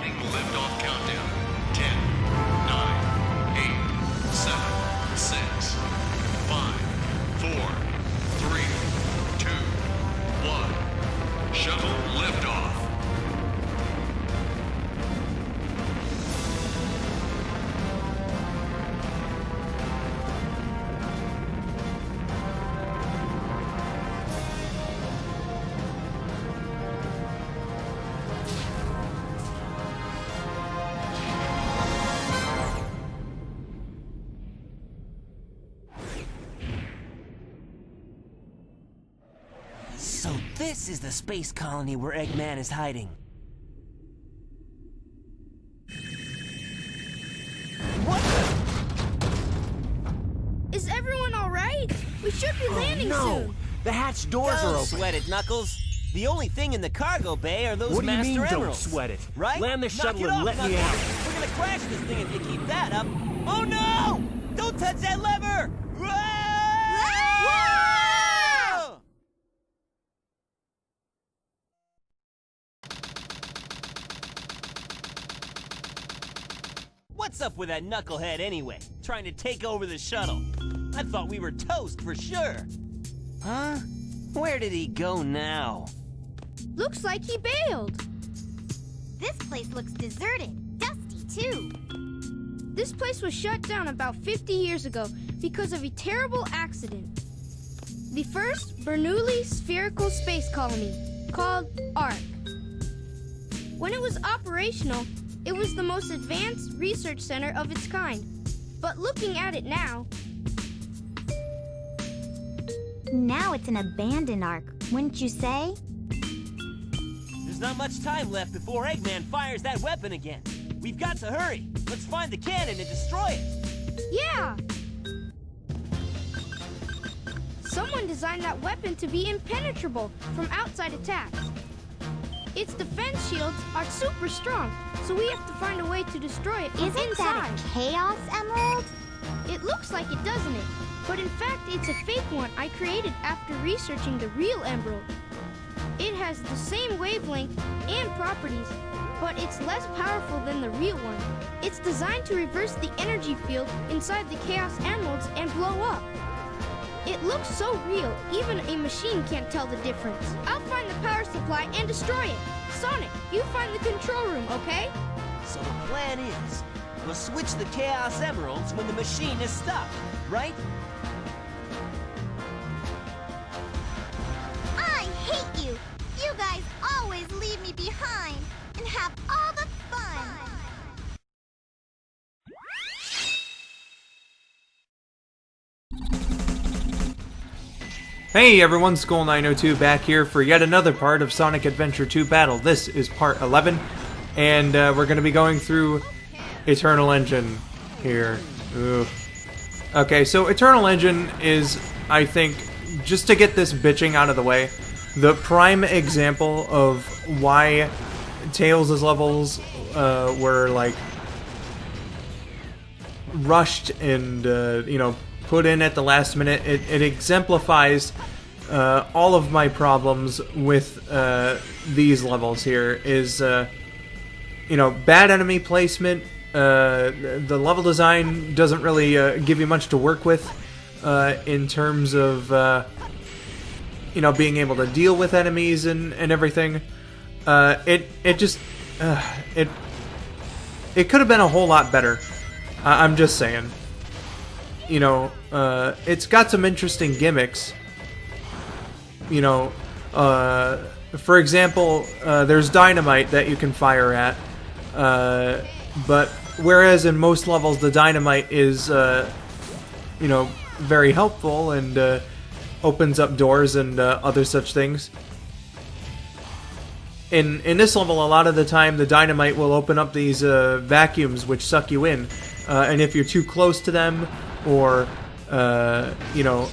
Beginning liftoff countdown. 10, 9, 8, 7, 6, 5, 4, 3, 2, 1. Shuttle liftoff. So this is the space colony where Eggman is hiding. What the? Is everyone all right? We should be landing soon. The hatch doors are Don't open. sweat it, Knuckles. The only thing in the cargo bay are those What do you Master mean, don't Emeralds. sweat it? Right? Land the Knock shuttle it and off, let me Knuckles. out. We're gonna crash this thing if you keep that up. Oh no! Don't touch that lever! Whoa! What's up with that knucklehead anyway? Trying to take over the shuttle. I thought we were toast for sure. Huh? Where did he go now? Looks like he bailed. This place looks deserted, dusty too. This place was shut down about 50 years ago because of a terrible accident. The first Bernoulli spherical space colony, called ARK. When it was operational, it was the most advanced research center of its kind. But looking at it now... Now it's an abandoned Ark, wouldn't you say? There's not much time left before Eggman fires that weapon again. We've got to hurry. Let's find the cannon and destroy it. Yeah! Someone designed that weapon to be impenetrable from outside attacks. Its defense shields are super strong, so we have to find a way to destroy it from Isn't inside. that a Chaos Emerald? It looks like it, doesn't it? But in fact, it's a fake one I created after researching the real emerald. It has the same wavelength and properties, but it's less powerful than the real one. It's designed to reverse the energy field inside the Chaos Emeralds and blow up. It looks so real, even a machine can't tell the difference. I'll find the power supply and destroy it. Sonic, you find the control room, okay? So the plan is, we'll switch the Chaos Emeralds when the machine is stopped, right? I hate you! You guys always leave me behind and have all the fun! Hey everyone, Skull902 back here for yet another part of Sonic Adventure 2 Battle. This is part 11, and we're going to be going through Eternal Engine here. Ooh. Okay, so Eternal Engine is, I think, just to get this bitching out of the way, the prime example of why Tails' levels were, like, rushed and, you know, put in at the last minute. It exemplifies all of my problems with these levels here. Is you know, bad enemy placement. The level design doesn't really give you much to work with in terms of you know, being able to deal with enemies and everything. It just it could have been a whole lot better. I'm just saying. You know, it's got some interesting gimmicks. You know, for example, there's dynamite that you can fire at. But whereas in most levels the dynamite is, you know, very helpful and opens up doors and other such things. In this level, a lot of the time the dynamite will open up these vacuums which suck you in. And if you're too close to them, or, you know,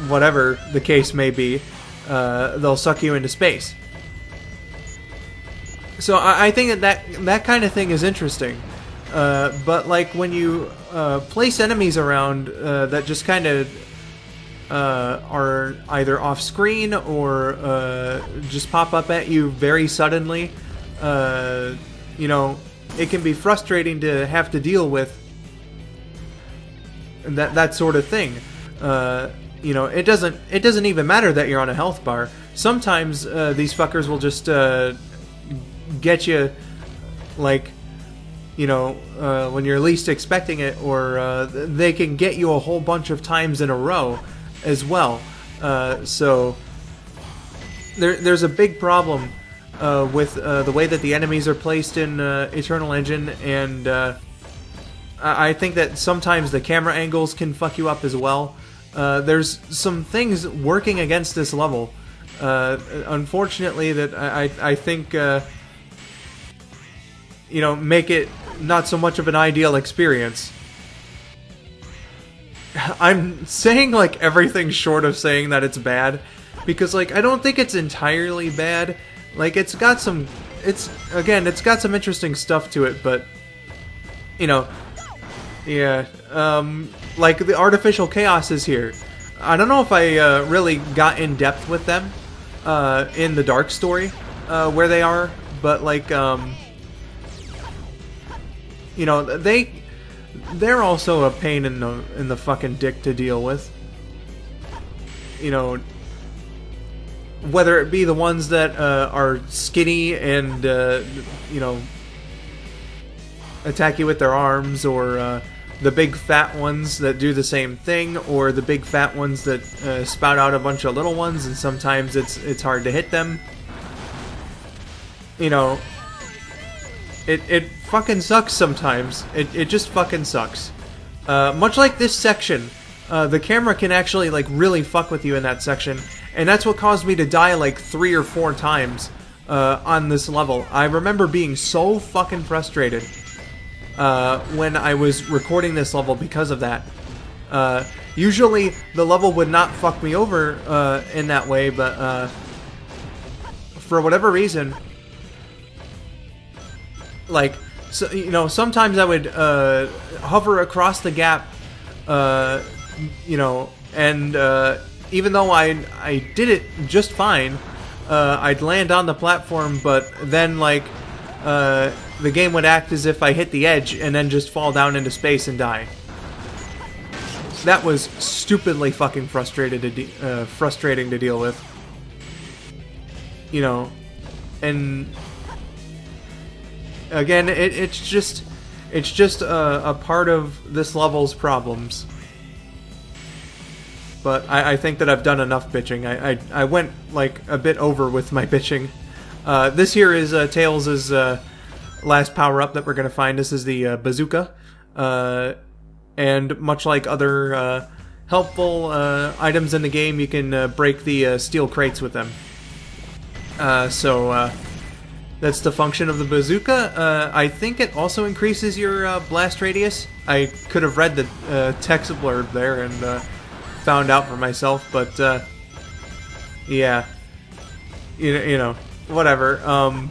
whatever the case may be, they'll suck you into space. So I think that kind of thing is interesting. But, like, when you place enemies around that just kind of are either off-screen or just pop up at you very suddenly, you know, it can be frustrating to have to deal with that sort of thing. You know, it doesn't even matter that you're on a health bar. Sometimes these fuckers will just get you, like, you know, when you're least expecting it, or they can get you a whole bunch of times in a row as well. So there's a big problem with the way that the enemies are placed in Eternal Engine, and I think that sometimes the camera angles can fuck you up as well. There's some things working against this level, unfortunately, that I think, you know, make it not so much of an ideal experience. I'm saying, like, everything short of saying that it's bad, because, like, I don't think it's entirely bad. Like, it's got some interesting stuff to it, but, you know, yeah, like, the artificial chaoses here, I don't know if I really got in depth with them in the Dark story where they are, but, like, you know, they're also a pain in the fucking dick to deal with. You know, whether it be the ones that are skinny and you know, attack you with their arms, or the big fat ones that do the same thing, or the big fat ones that spout out a bunch of little ones, and sometimes it's hard to hit them. You know, it fucking sucks sometimes. It just fucking sucks. Much like this section, the camera can actually, like, really fuck with you in that section, and that's what caused me to die like 3 or 4 times on this level. I remember being so fucking frustrated when I was recording this level because of that. Usually the level would not fuck me over in that way, but for whatever reason, like, so, you know, sometimes I would hover across the gap, you know, and even though I did it just fine, I'd land on the platform, but then, like, the game would act as if I hit the edge and then just fall down into space and die. That was stupidly fucking frustrating to deal with. You know, and again, it's just a part of this level's problems. But I think that I've done enough bitching. I went, like, a bit over with my bitching. This here is Tails' last power-up that we're going to find. This is the bazooka. And much like other helpful items in the game, you can break the steel crates with them. So that's the function of the bazooka. I think it also increases your blast radius. I could have read the text blurb there and found out for myself, but yeah, you know, whatever.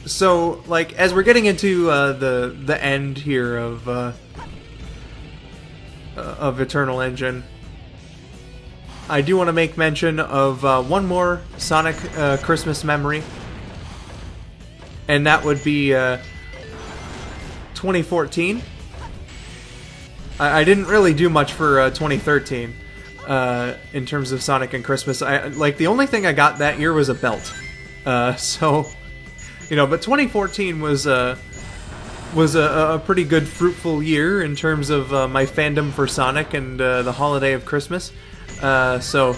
So, like, as we're getting into the end here of Eternal Engine, I do want to make mention of one more Sonic Christmas memory, and that would be 2014. I didn't really do much for 2013 in terms of Sonic and Christmas. Like, the only thing I got that year was a belt. So, you know, but 2014 was a pretty good, fruitful year in terms of my fandom for Sonic and the holiday of Christmas. So,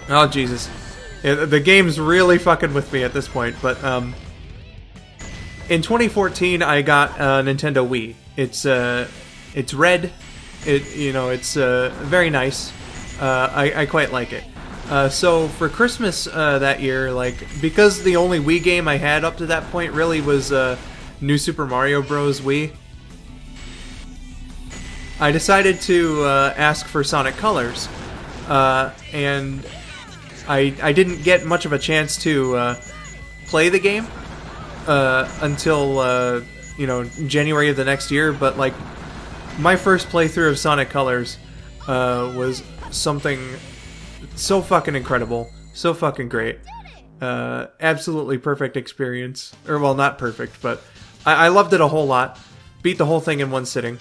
oh Jesus, the game's really fucking with me at this point. But in 2014, I got a Nintendo Wii. It's red. It's very nice. I quite like it. So for Christmas that year, like, because the only Wii game I had up to that point really was New Super Mario Bros. Wii, I decided to ask for Sonic Colors, and I didn't get much of a chance to play the game until January of the next year. But, like, my first playthrough of Sonic Colors was something so fucking incredible, so fucking great. Absolutely perfect experience. Or, well, not perfect, but I loved it a whole lot. Beat the whole thing in one sitting.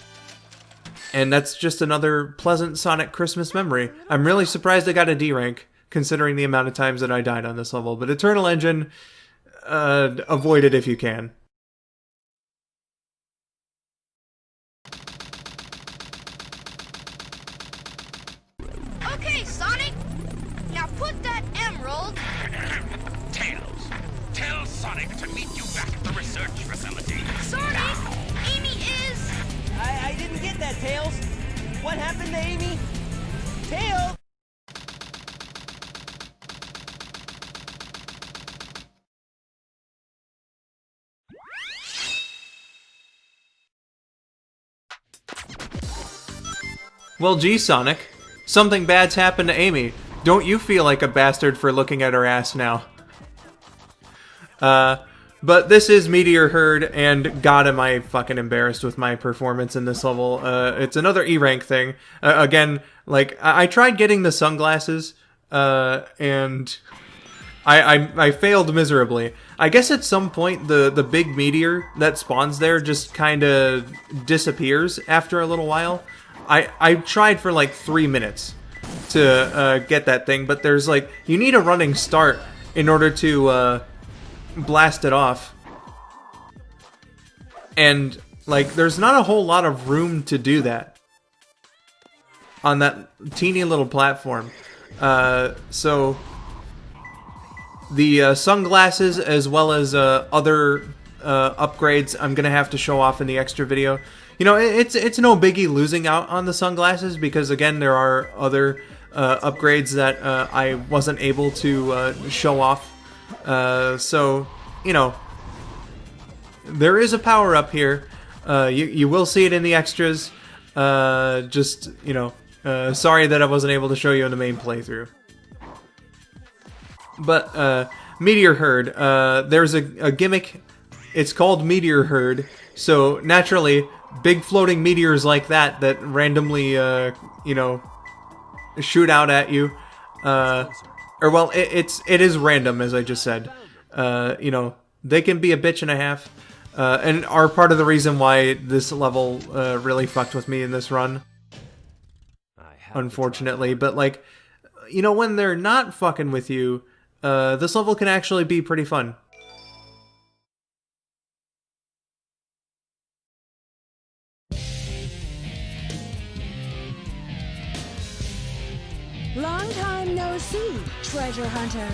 And that's just another pleasant Sonic Christmas memory. I'm really surprised I got a D rank, considering the amount of times that I died on this level. But Eternal Engine, avoid it if you can. Okay, Sonic. Now put that emerald. Tails, tell Sonic to meet you back at the research facility. Sonic, Amy is. I didn't get that, Tails. What happened to Amy? Tails! Well, gee, Sonic. Something bad's happened to Amy. Don't you feel like a bastard for looking at her ass now? But this is Meteor Herd, and god am I fucking embarrassed with my performance in this level. It's another E-rank thing. Again, like, I tried getting the sunglasses, and I failed miserably. I guess at some point the big meteor that spawns there just kinda disappears after a little while. I tried for like 3 minutes to get that thing, but there's like, you need a running start in order to blast it off. And like, there's not a whole lot of room to do that on that teeny little platform. So the sunglasses, as well as other upgrades, I'm gonna have to show off in the extra video. You know, it's no biggie losing out on the sunglasses, because again, there are other upgrades that I wasn't able to show off. So, you know, there is a power up here. You will see it in the extras. Just, you know, sorry that I wasn't able to show you in the main playthrough. But Meteor Herd, there's a gimmick. It's called Meteor Herd. So naturally, big floating meteors like that randomly, you know, shoot out at you. Or well, it is random, as I just said. You know, they can be a bitch and a half, and are part of the reason why this level really fucked with me in this run. Unfortunately, but like, you know, when they're not fucking with you, this level can actually be pretty fun. Long time no see, treasure hunter.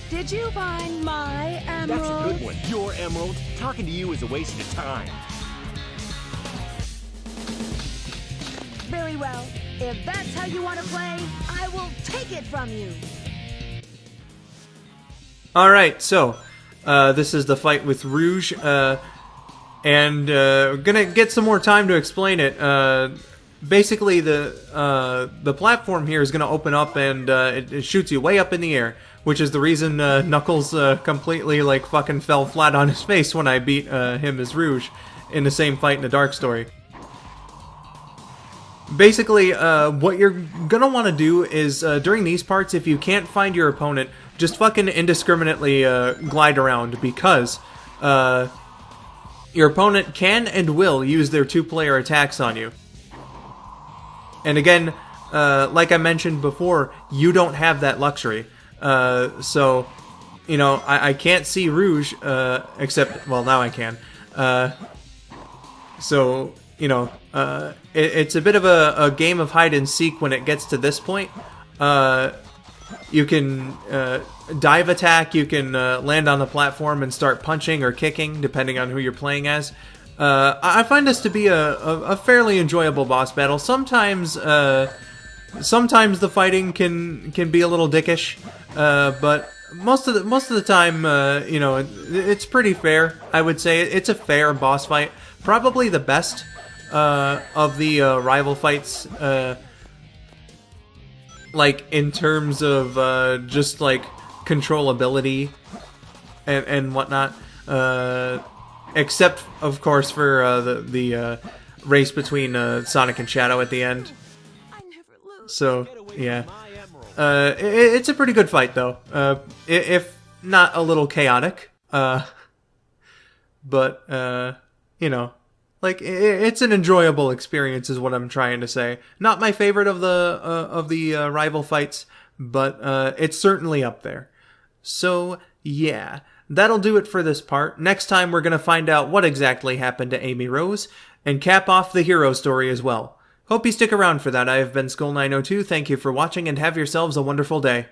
Did you find my emerald? That's a good one. Your emerald. Talking to you is a waste of time. Very well. If that's how you want to play, I will take it from you. Alright, so, this is the fight with Rouge, and we're gonna get some more time to explain it. Basically, the platform here is gonna open up, and it shoots you way up in the air, which is the reason Knuckles completely, like, fucking fell flat on his face when I beat him as Rouge in the same fight in the Dark Story. Basically, what you're gonna want to do is, during these parts, if you can't find your opponent, just fucking indiscriminately glide around, because your opponent can and will use their two-player attacks on you. And again, like I mentioned before, you don't have that luxury. So, you know, I can't see Rouge, except, well, now I can. So, you know, it's a bit of a game of hide and seek when it gets to this point. You can dive attack, you can land on the platform and start punching or kicking, depending on who you're playing as. I find this to be a fairly enjoyable boss battle. Sometimes sometimes the fighting can be a little dickish, but most of the time, you know, it's pretty fair. I would say it's a fair boss fight. Probably the best of the rival fights, like in terms of just like controllability and whatnot. Except, of course, for the race between Sonic and Shadow at the end. So, yeah. It's a pretty good fight, though. If not a little chaotic. But, you know, like, it's an enjoyable experience is what I'm trying to say. Not my favorite of the rival fights, but it's certainly up there. So, yeah, that'll do it for this part. Next time we're going to find out what exactly happened to Amy Rose, and cap off the hero story as well. Hope you stick around for that. I have been Skull902, thank you for watching, and have yourselves a wonderful day.